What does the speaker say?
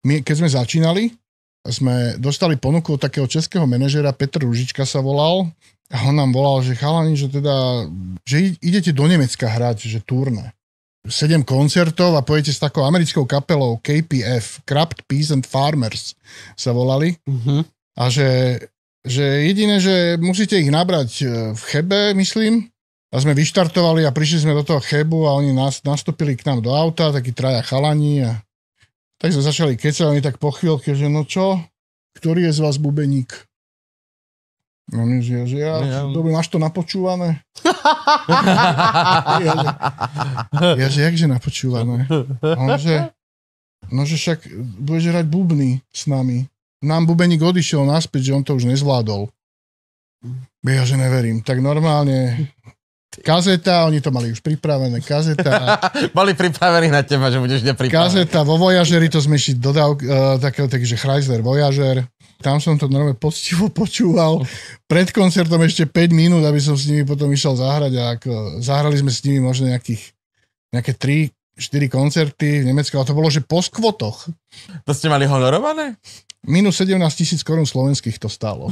My, keď sme začínali, sme dostali ponuku od takého českého manažera, Petr Ružička sa volal, a on nám volal, že chalani, že teda, že idete do Nemecka hrať, že turné. 7 koncertov a pojete s takou americkou kapelou KPF, Craft Peasant Farmers sa volali. A že jediné, že musíte ich nabrať v Chebe, myslím, a sme vyštartovali a prišli sme do toho Chebu a oni nastúpili k nám do auta, takí traja chalani a tak sme začali kecať, oni tak po chvíľke, že no čo, ktorý je z vás bubeník? No my, že ja, dobre, máš to napočúvané? Ja, že jakže napočúvané? On, že však budeš hrať bubny s nami. Nám bubeník odišiel naspäť, že on to už nezvládol. Ja, že neverím. Tak normálne kazeta, oni to mali už pripravené, kazeta. Boli pripravení na teba, že budeš nepripravený. Kazeta vo Voyageri, to sme išli takého, takže Chrysler Voyager. Tam som to normálne poctivo počúval. Pred koncertom ešte 5 minút, aby som s nimi potom išiel zahrať. A zahrali sme s nimi možno nejaké 3-4 koncerty v Nemecku, ale to bolo, že po skvotoch. To ste mali honorované? Minus 17 000 korún slovenských to stálo.